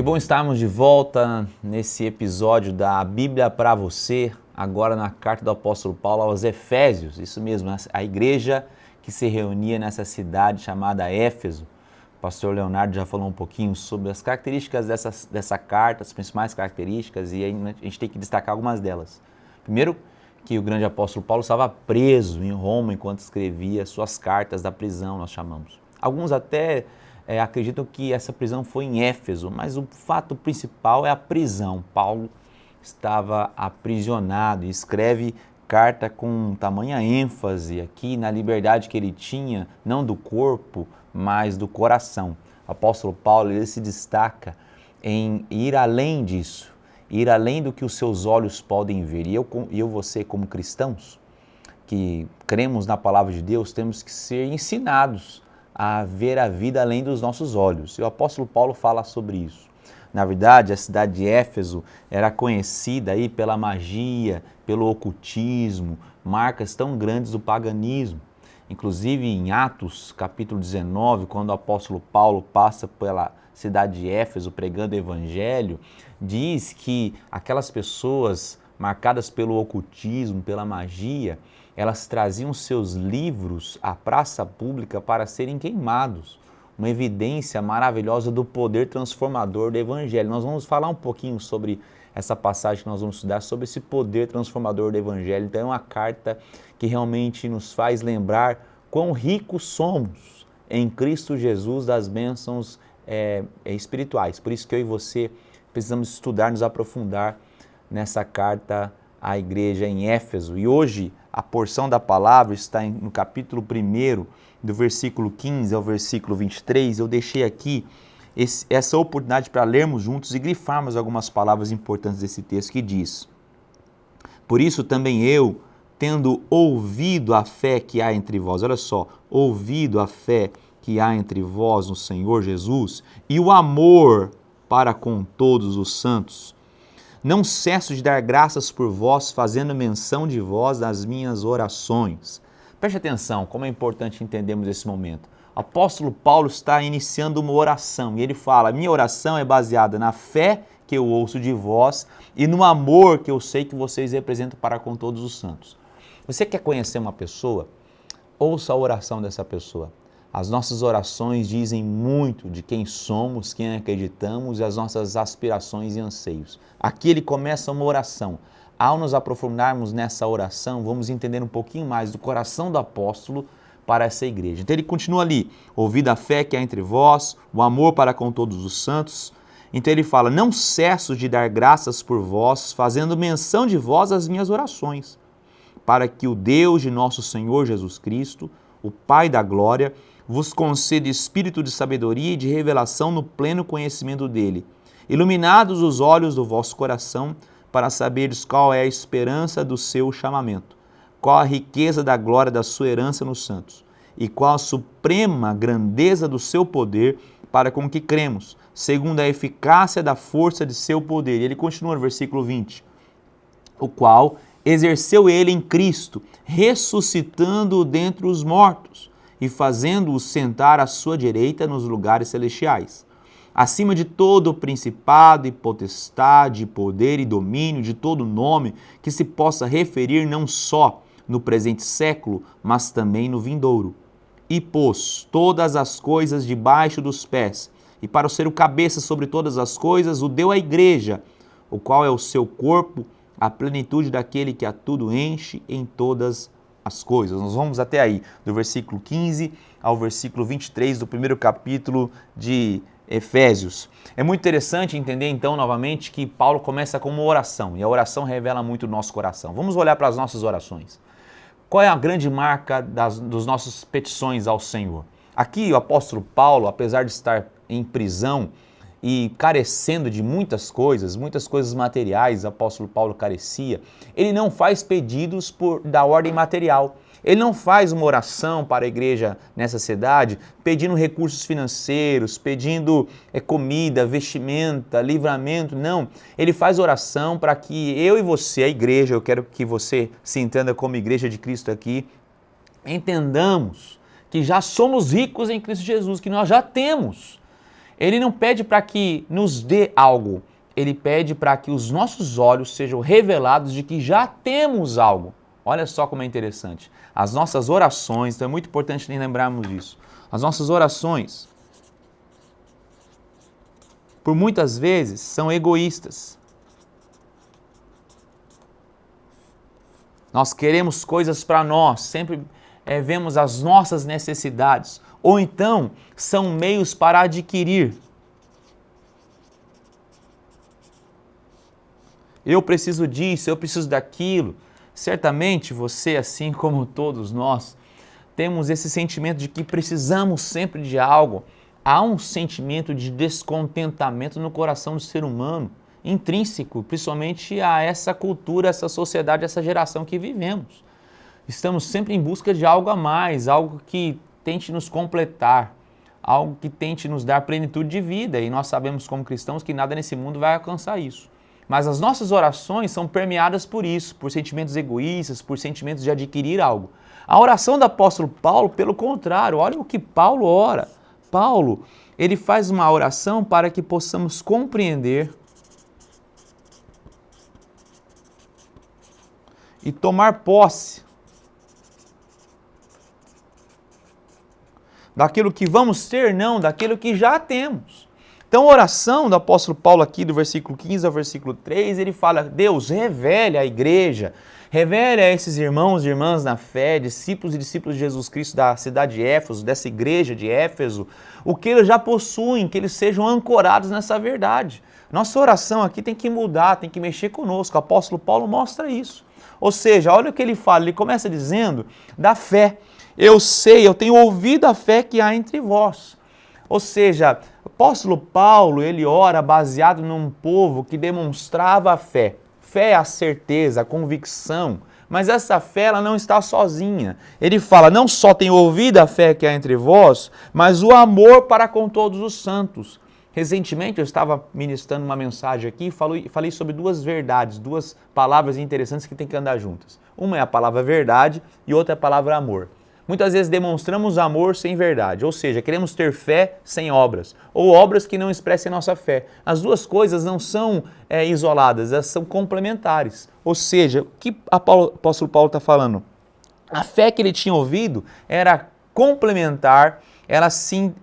Que bom estarmos de volta nesse episódio da Bíblia para você, agora na carta do apóstolo Paulo aos Efésios, isso mesmo, a igreja que se reunia nessa cidade chamada Éfeso. O pastor Leonardo já falou um pouquinho sobre as características dessa carta, as principais características, e aí a gente tem que destacar algumas delas. Primeiro, que o grande apóstolo Paulo estava preso em Roma enquanto escrevia suas cartas da prisão, nós chamamos. Alguns até acreditam que essa prisão foi em Éfeso, mas o fato principal é a prisão. Paulo estava aprisionado e escreve carta com tamanha ênfase aqui na liberdade que ele tinha, não do corpo, mas do coração. O apóstolo Paulo ele se destaca em ir além disso, ir além do que os seus olhos podem ver. E você como cristãos, que cremos na palavra de Deus, temos que ser ensinados a ver a vida além dos nossos olhos. E o apóstolo Paulo fala sobre isso. Na verdade, a cidade de Éfeso era conhecida aí pela magia, pelo ocultismo, marcas tão grandes do paganismo. Inclusive em Atos, capítulo 19, quando o apóstolo Paulo passa pela cidade de Éfeso pregando o evangelho, diz que aquelas pessoas marcadas pelo ocultismo, pela magia, elas traziam seus livros à praça pública para serem queimados. Uma evidência maravilhosa do poder transformador do evangelho. Nós vamos falar um pouquinho sobre essa passagem que nós vamos estudar, sobre esse poder transformador do evangelho. Então é uma carta que realmente nos faz lembrar quão ricos somos em Cristo Jesus das bênçãos espirituais. Por isso que eu e você precisamos estudar, nos aprofundar nessa carta à igreja em Éfeso. E hoje a porção da palavra está no capítulo 1, do versículo 15 ao versículo 23. Eu deixei aqui essa oportunidade para lermos juntos e grifarmos algumas palavras importantes desse texto que diz: por isso também eu, tendo ouvido a fé que há entre vós, olha só, ouvido a fé que há entre vós no Senhor Jesus e o amor para com todos os santos, não cesso de dar graças por vós, fazendo menção de vós nas minhas orações. Preste atenção, como é importante entendermos esse momento. O apóstolo Paulo está iniciando uma oração e ele fala: minha oração é baseada na fé que eu ouço de vós e no amor que eu sei que vocês representam para com todos os santos. Você quer conhecer uma pessoa? Ouça a oração dessa pessoa. As nossas orações dizem muito de quem somos, quem acreditamos e as nossas aspirações e anseios. Aqui ele começa uma oração. Ao nos aprofundarmos nessa oração, vamos entender um pouquinho mais do coração do apóstolo para essa igreja. Então ele continua ali: ouvido a fé que há entre vós, o amor para com todos os santos. Então ele fala: não cesso de dar graças por vós, fazendo menção de vós as minhas orações, para que o Deus de nosso Senhor Jesus Cristo, o Pai da glória, vos conceda espírito de sabedoria e de revelação no pleno conhecimento dele, iluminados os olhos do vosso coração, para saberes qual é a esperança do seu chamamento, qual a riqueza da glória da sua herança nos santos, e qual a suprema grandeza do seu poder para com que cremos, segundo a eficácia da força de seu poder. E ele continua no versículo 20, o qual exerceu ele em Cristo, ressuscitando-o dentre os mortos, e fazendo-o sentar à sua direita nos lugares celestiais, acima de todo principado e potestade, poder e domínio, de todo nome que se possa referir não só no presente século, mas também no vindouro. E pôs todas as coisas debaixo dos pés, e para ser o cabeça sobre todas as coisas, o deu à igreja, o qual é o seu corpo, a plenitude daquele que a tudo enche em todas as coisas. Nós vamos até aí, do versículo 15 ao versículo 23 do primeiro capítulo de Efésios. É muito interessante entender então novamente que Paulo começa com uma oração, e a oração revela muito o nosso coração. Vamos olhar para as nossas orações. Qual é a grande marca das nossas petições ao Senhor? Aqui o apóstolo Paulo, apesar de estar em prisão e carecendo de muitas coisas materiais, o apóstolo Paulo carecia, ele não faz pedidos da ordem material. Ele não faz uma oração para a igreja nessa cidade pedindo recursos financeiros, pedindo comida, vestimenta, livramento, não. Ele faz oração para que eu e você, a igreja, eu quero que você se entenda como igreja de Cristo aqui, entendamos que já somos ricos em Cristo Jesus, que nós já temos Ele não pede para que nos dê algo, ele pede para que os nossos olhos sejam revelados de que já temos algo. Olha só como é interessante. As nossas orações, então é muito importante lembrarmos disso. As nossas orações, por muitas vezes, são egoístas. Nós queremos coisas para nós, sempre vemos as nossas necessidades. Ou então, são meios para adquirir. Eu preciso disso, eu preciso daquilo. Certamente você, assim como todos nós, temos esse sentimento de que precisamos sempre de algo. Há um sentimento de descontentamento no coração do ser humano, intrínseco, principalmente a essa cultura, essa sociedade, essa geração que vivemos. Estamos sempre em busca de algo a mais, algo que tente nos completar, algo que tente nos dar plenitude de vida. E nós sabemos como cristãos que nada nesse mundo vai alcançar isso. Mas as nossas orações são permeadas por isso, por sentimentos egoístas, por sentimentos de adquirir algo. A oração do apóstolo Paulo, pelo contrário, olha o que Paulo ora. Paulo, ele faz uma oração para que possamos compreender e tomar posse daquilo que vamos ter, não, daquilo que já temos. Então, a oração do apóstolo Paulo aqui, do versículo 15 ao versículo 3, ele fala, Deus, revele à igreja, revele a esses irmãos e irmãs na fé, discípulos e discípulos de Jesus Cristo da cidade de Éfeso, dessa igreja de Éfeso, o que eles já possuem, que eles sejam ancorados nessa verdade. Nossa oração aqui tem que mudar, tem que mexer conosco. O apóstolo Paulo mostra isso. Ou seja, olha o que ele fala, ele começa dizendo da fé. Eu sei, eu tenho ouvido a fé que há entre vós. Ou seja, o apóstolo Paulo, ele ora baseado num povo que demonstrava a fé. Fé é a certeza, a convicção, mas essa fé ela não está sozinha. Ele fala, não só tenho ouvido a fé que há entre vós, mas o amor para com todos os santos. Recentemente eu estava ministrando uma mensagem aqui e falei sobre duas verdades, duas palavras interessantes que tem que andar juntas. Uma é a palavra verdade e outra é a palavra amor. Muitas vezes demonstramos amor sem verdade, ou seja, queremos ter fé sem obras, ou obras que não expressem nossa fé. As duas coisas não são isoladas, elas são complementares. Ou seja, o que o apóstolo Paulo está falando? A fé que ele tinha ouvido era complementar, ela sim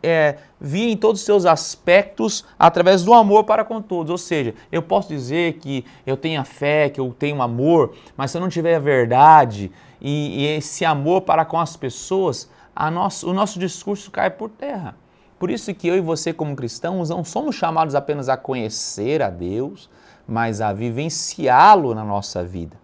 via em todos os seus aspectos através do amor para com todos. Ou seja, eu posso dizer que eu tenho a fé, que eu tenho amor, mas se eu não tiver a verdade e esse amor para com as pessoas, o nosso discurso cai por terra. Por isso que eu e você como cristãos não somos chamados apenas a conhecer a Deus, mas a vivenciá-lo na nossa vida.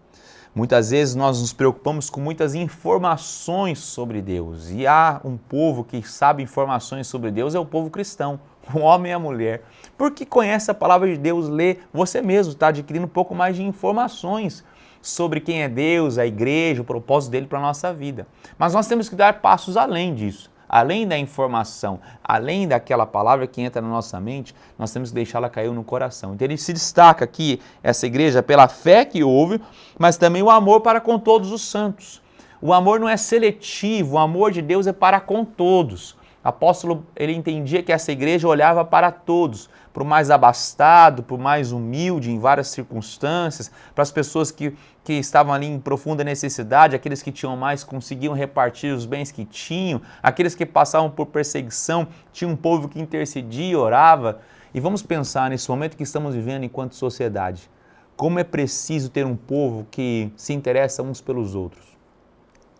Muitas vezes nós nos preocupamos com muitas informações sobre Deus e há um povo que sabe informações sobre Deus, é o povo cristão, o homem e a mulher. Porque conhece a palavra de Deus, lê, você mesmo está adquirindo um pouco mais de informações sobre quem é Deus, a igreja, o propósito dele para a nossa vida. Mas nós temos que dar passos além disso. Além da informação, além daquela palavra que entra na nossa mente, nós temos que deixá-la cair no coração. Então ele se destaca aqui, essa igreja, pela fé que houve, mas também o amor para com todos os santos. O amor não é seletivo, o amor de Deus é para com todos. O apóstolo, ele entendia que essa igreja olhava para todos, para o mais abastado, para o mais humilde em várias circunstâncias, para as pessoas que estavam ali em profunda necessidade, aqueles que tinham mais conseguiam repartir os bens que tinham, aqueles que passavam por perseguição, tinha um povo que intercedia, orava. E vamos pensar nesse momento que estamos vivendo enquanto sociedade, como é preciso ter um povo que se interessa uns pelos outros.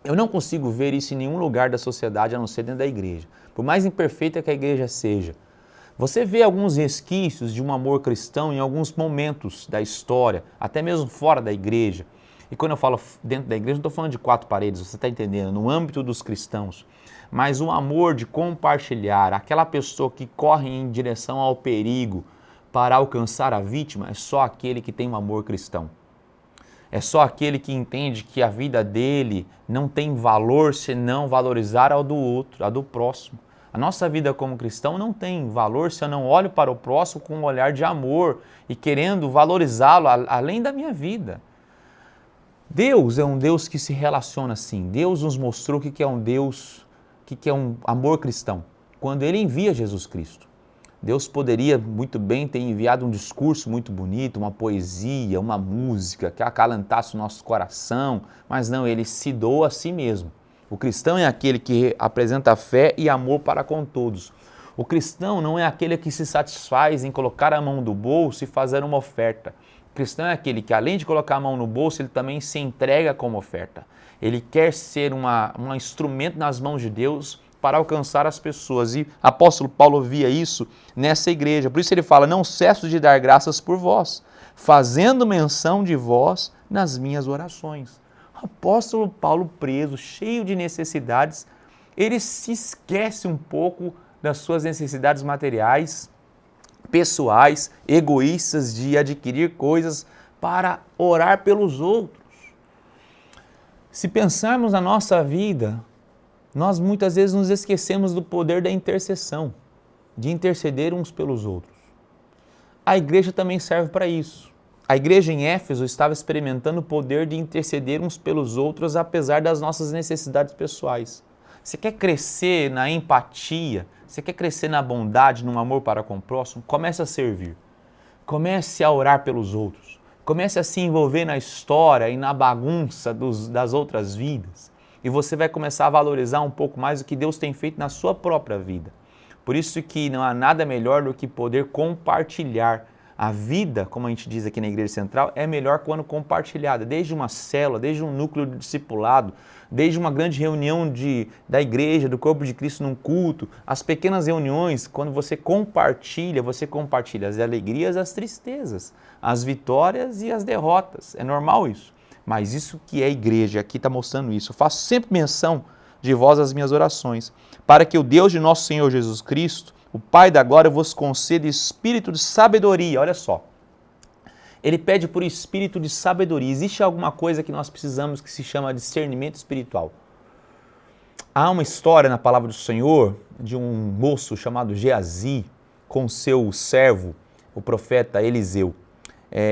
Eu não consigo ver isso em nenhum lugar da sociedade, a não ser dentro da igreja. Por mais imperfeita que a igreja seja, você vê alguns resquícios de um amor cristão em alguns momentos da história, até mesmo fora da igreja. E quando eu falo dentro da igreja, não estou falando de quatro paredes, você está entendendo, no âmbito dos cristãos. Mas o amor de compartilhar, aquela pessoa que corre em direção ao perigo para alcançar a vítima, é só aquele que tem um amor cristão. É só aquele que entende que a vida dele não tem valor senão valorizar a do outro, a do próximo. A nossa vida como cristão não tem valor se eu não olho para o próximo com um olhar de amor e querendo valorizá-lo além da minha vida. Deus é um Deus que se relaciona assim. Deus nos mostrou o que é um Deus, o que é um amor cristão, quando Ele envia Jesus Cristo. Deus poderia muito bem ter enviado um discurso muito bonito, uma poesia, uma música que acalantasse o nosso coração, mas não, ele se doa a si mesmo. O cristão é aquele que apresenta fé e amor para com todos. O cristão não é aquele que se satisfaz em colocar a mão no bolso e fazer uma oferta. O cristão é aquele que, além de colocar a mão no bolso, ele também se entrega como oferta. Ele quer ser um instrumento nas mãos de Deus para alcançar as pessoas. E o apóstolo Paulo via isso nessa igreja. Por isso ele fala, não cesso de dar graças por vós, fazendo menção de vós nas minhas orações. O apóstolo Paulo preso, cheio de necessidades, ele se esquece um pouco das suas necessidades materiais, pessoais, egoístas, de adquirir coisas para orar pelos outros. Se pensarmos na nossa vida, nós muitas vezes nos esquecemos do poder da intercessão, de interceder uns pelos outros. A igreja também serve para isso. A igreja em Éfeso estava experimentando o poder de interceder uns pelos outros, apesar das nossas necessidades pessoais. Você quer crescer na empatia? Você quer crescer na bondade, no amor para com o próximo? Comece a servir. Comece a orar pelos outros. Comece a se envolver na história e na bagunça das outras vidas. E você vai começar a valorizar um pouco mais o que Deus tem feito na sua própria vida. Por isso que não há nada melhor do que poder compartilhar. A vida, como a gente diz aqui na Igreja Central, é melhor quando compartilhada, desde uma célula, desde um núcleo de discipulado, desde uma grande reunião da igreja, do corpo de Cristo num culto, as pequenas reuniões, quando você compartilha as alegrias, as tristezas, as vitórias e as derrotas. É normal isso. Mas isso que é igreja, aqui está mostrando isso. Eu faço sempre menção de vós as minhas orações, para que o Deus de nosso Senhor Jesus Cristo, o Pai da glória, vos conceda espírito de sabedoria. Olha só, ele pede por espírito de sabedoria. Existe alguma coisa que nós precisamos que se chama discernimento espiritual. Há uma história na palavra do Senhor de um moço chamado Geazi com seu servo, o profeta Eliseu.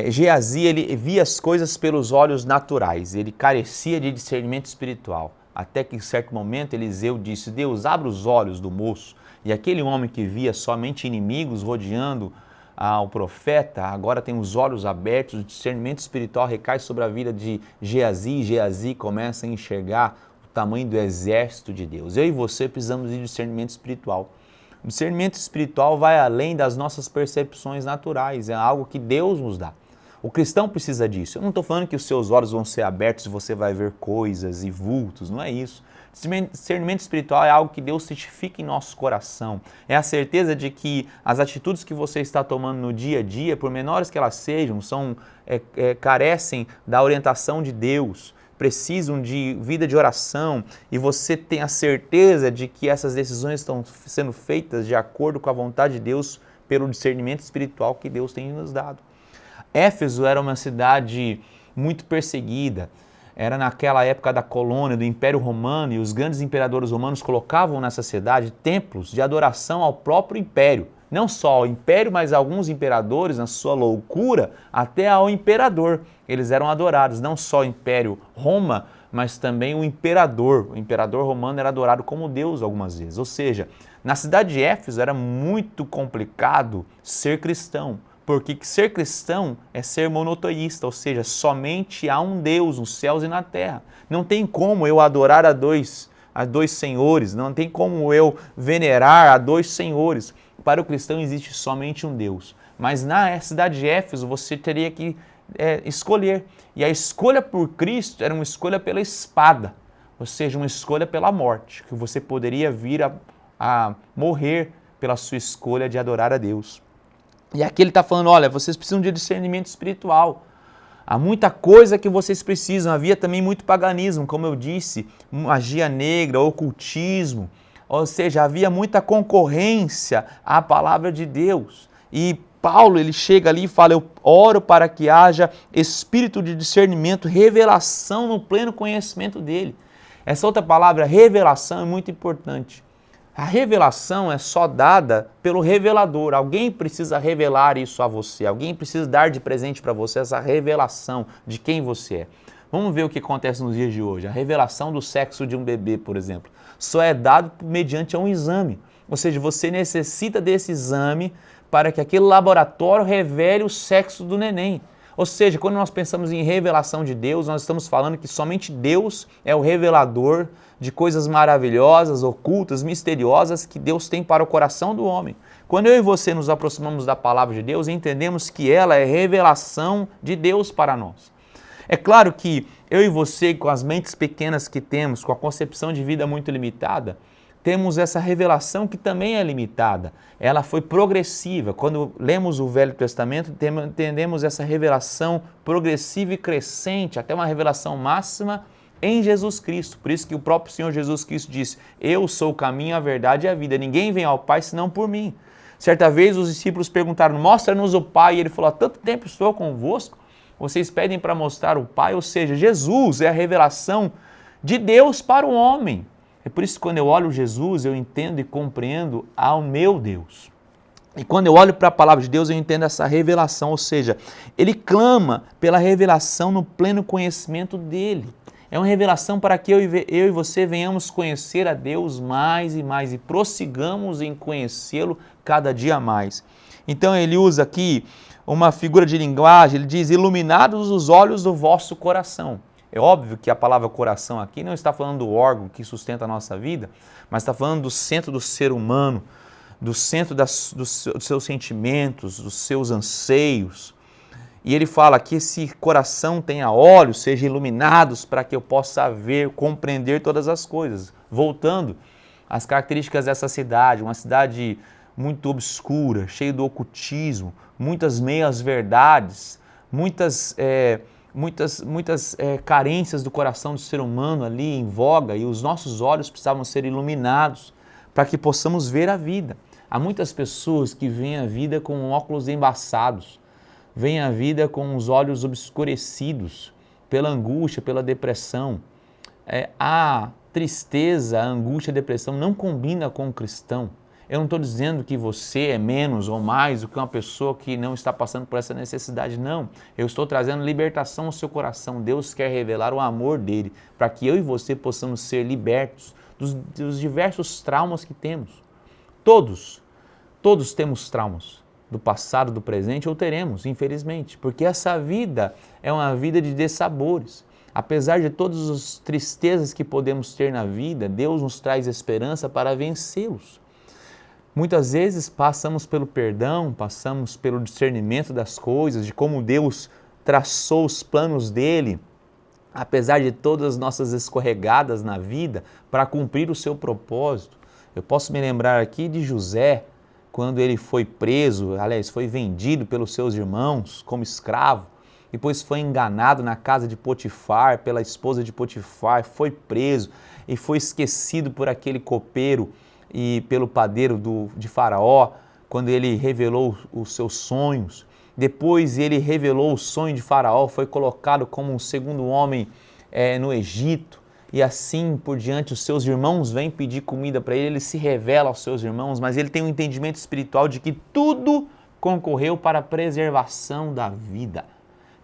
Geazi, ele via as coisas pelos olhos naturais, ele carecia de discernimento espiritual. Até que em certo momento Eliseu disse, Deus, abre os olhos do moço. E aquele homem que via somente inimigos rodeando ao profeta, agora tem os olhos abertos, o discernimento espiritual recai sobre a vida de Geazi, e Geazi começa a enxergar o tamanho do exército de Deus. Eu e você precisamos de discernimento espiritual. O discernimento espiritual vai além das nossas percepções naturais, é algo que Deus nos dá. O cristão precisa disso. Eu não estou falando que os seus olhos vão ser abertos e você vai ver coisas e vultos, não é isso. Discernimento espiritual é algo que Deus certifica em nosso coração. É a certeza de que as atitudes que você está tomando no dia a dia, por menores que elas sejam, carecem da orientação de Deus, precisam de vida de oração, e você tem a certeza de que essas decisões estão sendo feitas de acordo com a vontade de Deus pelo discernimento espiritual que Deus tem nos dado. Éfeso era uma cidade muito perseguida, era naquela época da colônia do Império Romano, e os grandes imperadores romanos colocavam nessa cidade templos de adoração ao próprio império. Não só ao império, mas alguns imperadores, na sua loucura, até ao imperador. Eles eram adorados, não só o Império Roma, mas também o imperador. O imperador romano era adorado como Deus algumas vezes. Ou seja, na cidade de Éfeso era muito complicado ser cristão. Porque ser cristão é ser monoteísta, ou seja, somente há um Deus nos céus e na terra. Não tem como eu adorar a dois senhores, não tem como eu venerar a dois senhores. Para o cristão existe somente um Deus. Mas na cidade de Éfeso você teria que escolher. E a escolha por Cristo era uma escolha pela espada, ou seja, uma escolha pela morte, que você poderia vir a morrer pela sua escolha de adorar a Deus. E aqui ele está falando, olha, vocês precisam de discernimento espiritual. Há muita coisa que vocês precisam. Havia também muito paganismo, como eu disse, magia negra, ocultismo. Ou seja, havia muita concorrência à palavra de Deus. E Paulo, ele chega ali e fala, eu oro para que haja espírito de discernimento, revelação no pleno conhecimento dele. Essa outra palavra, revelação, é muito importante. A revelação é só dada pelo revelador. Alguém precisa revelar isso a você. Alguém precisa dar de presente para você essa revelação de quem você é. Vamos ver o que acontece nos dias de hoje. A revelação do sexo de um bebê, por exemplo, só é dado mediante um exame. Ou seja, você necessita desse exame para que aquele laboratório revele o sexo do neném. Ou seja, quando nós pensamos em revelação de Deus, nós estamos falando que somente Deus é o revelador de coisas maravilhosas, ocultas, misteriosas que Deus tem para o coração do homem. Quando eu e você nos aproximamos da palavra de Deus, entendemos que ela é revelação de Deus para nós. É claro que eu e você, com as mentes pequenas que temos, com a concepção de vida muito limitada, temos essa revelação que também é limitada. Ela foi progressiva. Quando lemos o Velho Testamento, entendemos essa revelação progressiva e crescente, até uma revelação máxima em Jesus Cristo. Por isso que o próprio Senhor Jesus Cristo disse: eu sou o caminho, a verdade e a vida. Ninguém vem ao Pai senão por mim. Certa vez os discípulos perguntaram: mostra-nos o Pai. E ele falou: há tanto tempo estou convosco, vocês pedem para mostrar o Pai. Ou seja, Jesus é a revelação de Deus para o homem. É por isso que quando eu olho Jesus, eu entendo e compreendo ao meu Deus. E quando eu olho para a palavra de Deus, eu entendo essa revelação, ou seja, ele clama pela revelação no pleno conhecimento dele. É uma revelação para que eu e você venhamos conhecer a Deus mais e mais e prossigamos em conhecê-lo cada dia mais. Então ele usa aqui uma figura de linguagem, ele diz: iluminados os olhos do vosso coração. É óbvio que a palavra coração aqui não está falando do órgão que sustenta a nossa vida, mas está falando do centro do ser humano, do centro dos seus sentimentos, dos seus anseios. E ele fala que esse coração tenha olhos, sejam iluminados para que eu possa ver, compreender todas as coisas. Voltando às características dessa cidade, uma cidade muito obscura, cheia do ocultismo, muitas meias-verdades, muitas carências do coração do ser humano ali em voga, e os nossos olhos precisavam ser iluminados para que possamos ver a vida. Há muitas pessoas que veem a vida com óculos embaçados, veem a vida com os olhos obscurecidos pela angústia, pela depressão. A tristeza, a angústia, a depressão não combina com o cristão. Eu não estou dizendo que você é menos ou mais do que uma pessoa que não está passando por essa necessidade, não. Eu estou trazendo libertação ao seu coração. Deus quer revelar o amor dele para que eu e você possamos ser libertos dos diversos traumas que temos. Todos temos traumas do passado, do presente, ou teremos, infelizmente, porque essa vida é uma vida de dessabores. Apesar de todas as tristezas que podemos ter na vida, Deus nos traz esperança para vencê-los. Muitas vezes passamos pelo perdão, passamos pelo discernimento das coisas, de como Deus traçou os planos dele, apesar de todas as nossas escorregadas na vida, para cumprir o seu propósito. Eu posso me lembrar aqui de José, quando ele foi preso, aliás, foi vendido pelos seus irmãos como escravo, depois foi enganado na casa de Potifar, pela esposa de Potifar, foi preso e foi esquecido por aquele copeiro e pelo padeiro de Faraó, quando ele revelou os seus sonhos. Depois ele revelou o sonho de Faraó, foi colocado como um segundo homem no Egito, e assim por diante os seus irmãos vêm pedir comida para ele, ele se revela aos seus irmãos, mas ele tem um entendimento espiritual de que tudo concorreu para a preservação da vida.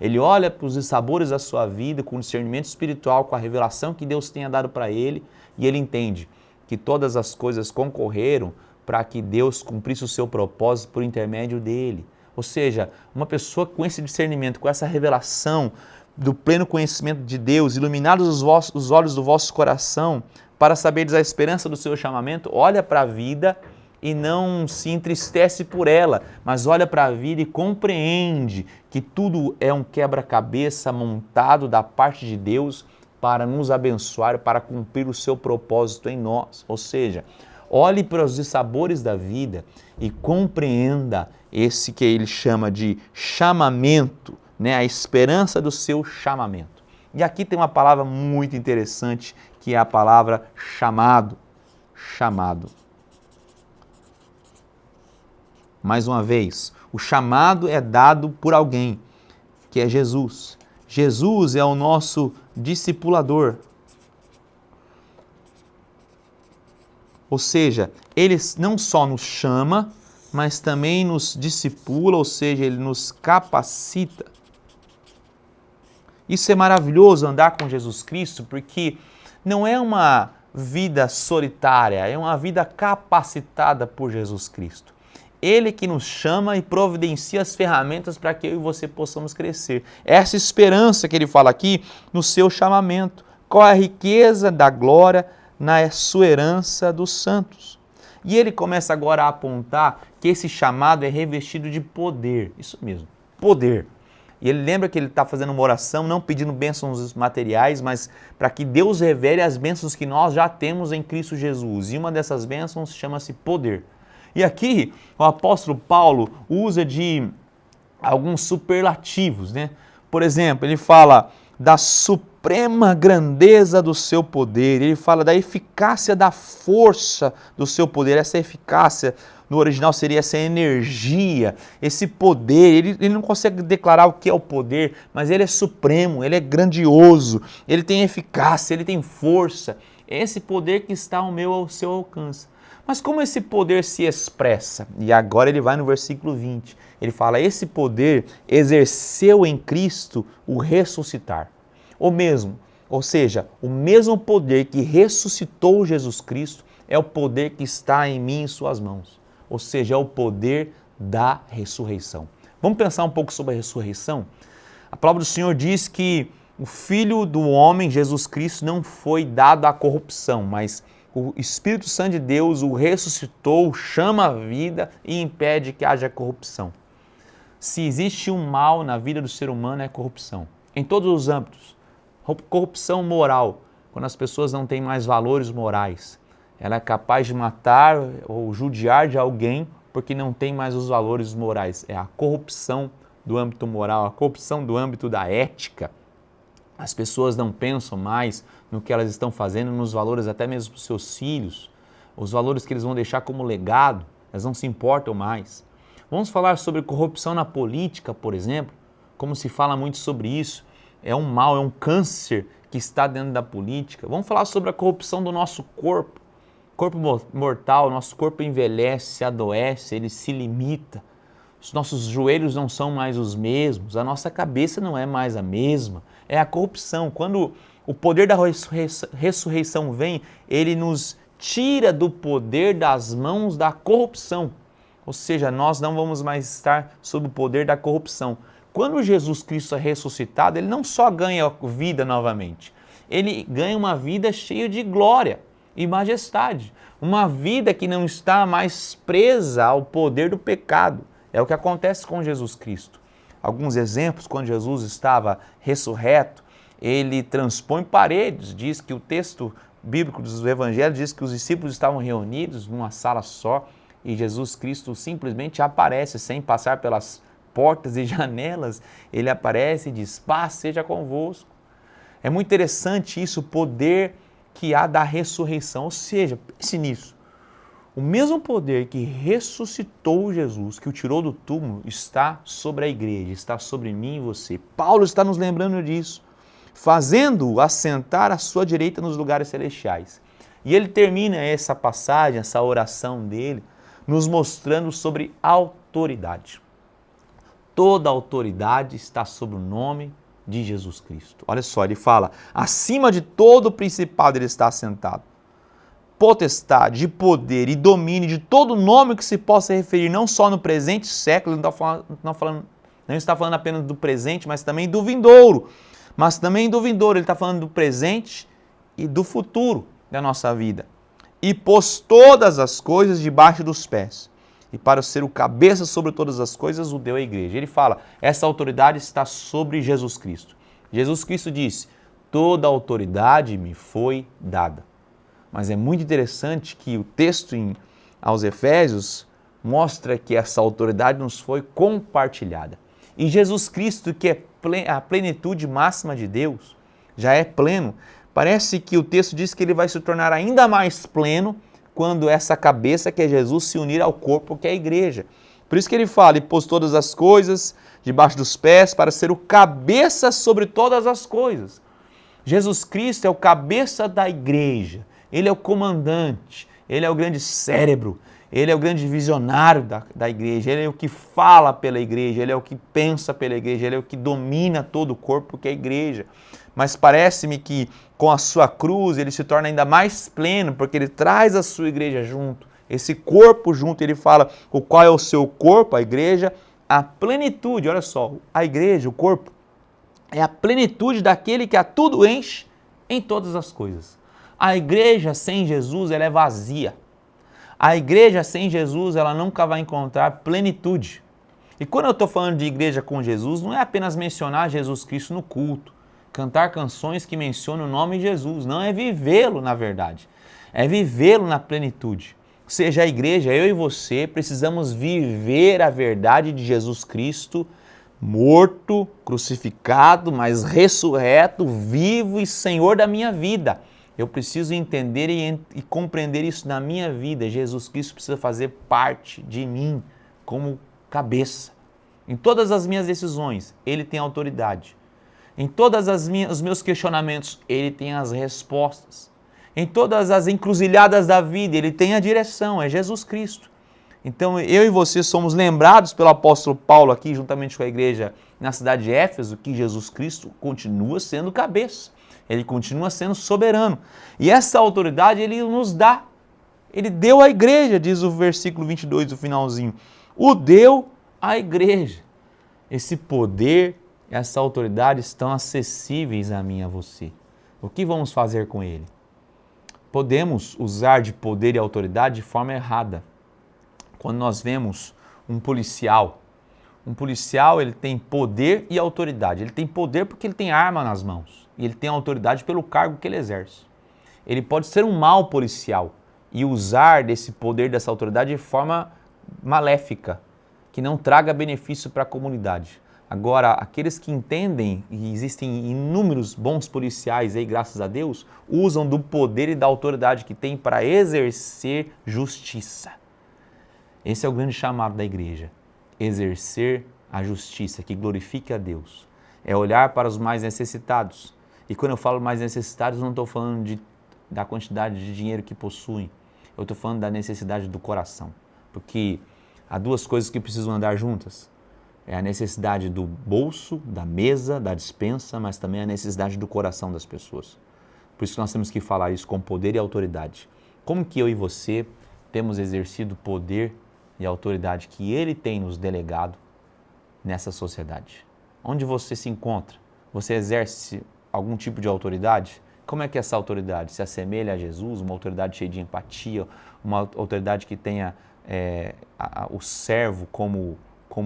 Ele olha para os sabores da sua vida com discernimento espiritual, com a revelação que Deus tenha dado para ele, e ele entende que todas as coisas concorreram para que Deus cumprisse o seu propósito por intermédio dele. Ou seja, uma pessoa com esse discernimento, com essa revelação do pleno conhecimento de Deus, iluminados os olhos do vosso coração, para saberes a esperança do seu chamamento, olha para a vida e não se entristece por ela, mas olha para a vida e compreende que tudo é um quebra-cabeça montado da parte de Deus para nos abençoar, para cumprir o seu propósito em nós. Ou seja, olhe para os dissabores da vida e compreenda esse que ele chama de chamamento, né? A esperança do seu chamamento. E aqui tem uma palavra muito interessante, que é a palavra chamado. Chamado. Mais uma vez, o chamado é dado por alguém, que é Jesus. Jesus é o nosso discipulador. Ou seja, ele não só nos chama, mas também nos discipula, ou seja, ele nos capacita. Isso é maravilhoso, andar com Jesus Cristo, porque não é uma vida solitária, é uma vida capacitada por Jesus Cristo. Ele que nos chama e providencia as ferramentas para que eu e você possamos crescer. Essa esperança que ele fala aqui no seu chamamento. Qual é a riqueza da glória na sua herança dos santos? E ele começa agora a apontar que esse chamado é revestido de poder. Isso mesmo, poder. E ele lembra que ele está fazendo uma oração, não pedindo bênçãos materiais, mas para que Deus revele as bênçãos que nós já temos em Cristo Jesus. E uma dessas bênçãos chama-se poder. E aqui o apóstolo Paulo usa de alguns superlativos, né? Por exemplo, ele fala da suprema grandeza do seu poder, ele fala da eficácia da força do seu poder. Essa eficácia no original seria essa energia, esse poder. Ele não consegue declarar o que é o poder, mas ele é supremo, ele é grandioso, ele tem eficácia, ele tem força. É esse poder que está ao seu alcance. Mas como esse poder se expressa? E agora ele vai no versículo 20. Ele fala, esse poder exerceu em Cristo o ressuscitar. Ou seja, o mesmo poder que ressuscitou Jesus Cristo é o poder que está em mim e em suas mãos. Ou seja, é o poder da ressurreição. Vamos pensar um pouco sobre a ressurreição? A palavra do Senhor diz que o Filho do homem, Jesus Cristo, não foi dado à corrupção, mas o Espírito Santo de Deus o ressuscitou, chama a vida e impede que haja corrupção. Se existe um mal na vida do ser humano, é corrupção. Em todos os âmbitos. Corrupção moral, quando as pessoas não têm mais valores morais. Ela é capaz de matar ou judiar de alguém porque não tem mais os valores morais. É a corrupção do âmbito moral, a corrupção do âmbito da ética. As pessoas não pensam mais no que elas estão fazendo, nos valores até mesmo dos seus filhos, os valores que eles vão deixar como legado, elas não se importam mais. Vamos falar sobre corrupção na política, por exemplo, como se fala muito sobre isso. É um mal, é um câncer que está dentro da política. Vamos falar sobre a corrupção do nosso corpo. Corpo mortal, nosso corpo envelhece, adoece, ele se limita. Os nossos joelhos não são mais os mesmos, a nossa cabeça não é mais a mesma. É a corrupção. Quando o poder da ressurreição vem, ele nos tira do poder das mãos da corrupção. Ou seja, nós não vamos mais estar sob o poder da corrupção. Quando Jesus Cristo é ressuscitado, ele não só ganha vida novamente, ele ganha uma vida cheia de glória e majestade. Uma vida que não está mais presa ao poder do pecado. É o que acontece com Jesus Cristo. Alguns exemplos, quando Jesus estava ressurreto, ele transpõe paredes. Diz que o texto bíblico dos evangelhos diz que os discípulos estavam reunidos numa sala só e Jesus Cristo simplesmente aparece sem passar pelas portas e janelas. Ele aparece e diz, paz seja convosco. É muito interessante isso, o poder que há da ressurreição. Ou seja, pense nisso. O mesmo poder que ressuscitou Jesus, que o tirou do túmulo, está sobre a igreja, está sobre mim e você. Paulo está nos lembrando disso, fazendo-o assentar à sua direita nos lugares celestiais. E ele termina essa passagem, essa oração dele, nos mostrando sobre autoridade. Toda autoridade está sob o nome de Jesus Cristo. Olha só, ele fala, acima de todo o principado ele está assentado. Potestade, de poder e domínio de todo nome que se possa referir, não só no presente século, não está falando apenas do presente, mas também do vindouro. Mas também do vindouro, ele está falando do presente e do futuro da nossa vida. E pôs todas as coisas debaixo dos pés. E para ser o cabeça sobre todas as coisas, o deu à igreja. Ele fala, essa autoridade está sobre Jesus Cristo. Jesus Cristo disse, toda autoridade me foi dada. Mas é muito interessante que o texto aos Efésios mostra que essa autoridade nos foi compartilhada. E Jesus Cristo, que é a plenitude máxima de Deus, já é pleno. Parece que o texto diz que ele vai se tornar ainda mais pleno quando essa cabeça que é Jesus se unir ao corpo que é a igreja. Por isso que ele fala, e pôs todas as coisas debaixo dos pés para ser o cabeça sobre todas as coisas. Jesus Cristo é o cabeça da igreja. Ele é o comandante, ele é o grande cérebro, ele é o grande visionário da igreja, ele é o que fala pela igreja, ele é o que pensa pela igreja, ele é o que domina todo o corpo que é a igreja. Mas parece-me que com a sua cruz, ele se torna ainda mais pleno, porque ele traz a sua igreja junto, esse corpo junto. Ele fala o qual é o seu corpo, a igreja, a plenitude. Olha só, a igreja, o corpo, é a plenitude daquele que a tudo enche em todas as coisas. A igreja sem Jesus, ela é vazia. A igreja sem Jesus, ela nunca vai encontrar plenitude. E quando eu estou falando de igreja com Jesus, não é apenas mencionar Jesus Cristo no culto, cantar canções que mencionam o nome de Jesus, não, é vivê-lo na verdade, é vivê-lo na plenitude. Ou seja, a igreja, eu e você, precisamos viver a verdade de Jesus Cristo, morto, crucificado, mas ressurreto, vivo e Senhor da minha vida. Eu preciso entender e compreender isso na minha vida. Jesus Cristo precisa fazer parte de mim como cabeça. Em todas as minhas decisões, Ele tem autoridade. Em todos os meus questionamentos, Ele tem as respostas. Em todas as encruzilhadas da vida, Ele tem a direção, é Jesus Cristo. Então eu e você somos lembrados pelo apóstolo Paulo aqui, juntamente com a igreja na cidade de Éfeso, que Jesus Cristo continua sendo cabeça. Ele continua sendo soberano. E essa autoridade Ele nos dá. Ele deu à igreja, diz o versículo 22 do finalzinho. O deu à igreja. Esse poder, essa autoridade estão acessíveis a mim e a você. O que vamos fazer com ele? Podemos usar de poder e autoridade de forma errada. Quando nós vemos um policial ele tem poder e autoridade. Ele tem poder porque ele tem arma nas mãos. E ele tem autoridade pelo cargo que ele exerce. Ele pode ser um mau policial e usar desse poder, dessa autoridade de forma maléfica, que não traga benefício para a comunidade. Agora, aqueles que entendem, e existem inúmeros bons policiais aí, graças a Deus, usam do poder e da autoridade que tem para exercer justiça. Esse é o grande chamado da igreja. Exercer a justiça que glorifique a Deus. É olhar para os mais necessitados. E quando eu falo mais necessitados, não estou falando da quantidade de dinheiro que possuem. Eu estou falando da necessidade do coração. Porque há duas coisas que precisam andar juntas. É a necessidade do bolso, da mesa, da despensa, mas também a necessidade do coração das pessoas. Por isso que nós temos que falar isso com poder e autoridade. Como que eu e você temos exercido poder e autoridade que Ele tem nos delegado nessa sociedade? Onde você se encontra? Você exerce algum tipo de autoridade? Como é que essa autoridade se assemelha a Jesus? Uma autoridade cheia de empatia, uma autoridade que tenha o servo como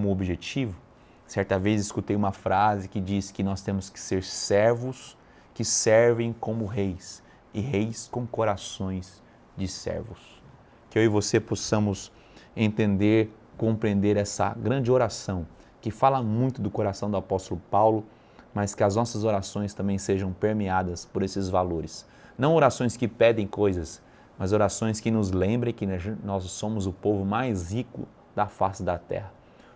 objetivo? Certa vez escutei uma frase que diz que nós temos que ser servos que servem como reis e reis com corações de servos. Que eu e você possamos entender, compreender essa grande oração que fala muito do coração do apóstolo Paulo, mas que as nossas orações também sejam permeadas por esses valores. Não orações que pedem coisas, mas orações que nos lembrem que nós somos o povo mais rico da face da terra.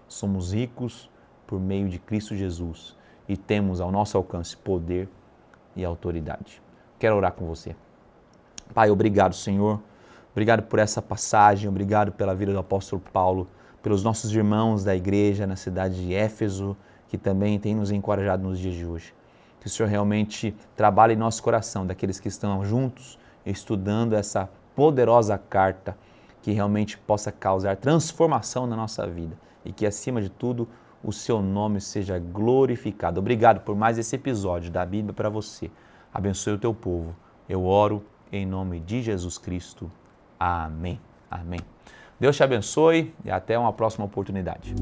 Somos ricos por meio de Cristo Jesus e temos ao nosso alcance poder e autoridade. Quero orar com você. Pai, obrigado, Senhor. Obrigado por essa passagem, obrigado pela vida do apóstolo Paulo, pelos nossos irmãos da igreja na cidade de Éfeso, que também tem nos encorajado nos dias de hoje. Que o Senhor realmente trabalhe em nosso coração, daqueles que estão juntos, estudando essa poderosa carta, que realmente possa causar transformação na nossa vida e que, acima de tudo, o seu nome seja glorificado. Obrigado por mais esse episódio da Bíblia para você. Abençoe o teu povo. Eu oro em nome de Jesus Cristo. Amém. Amém. Deus te abençoe e até uma próxima oportunidade.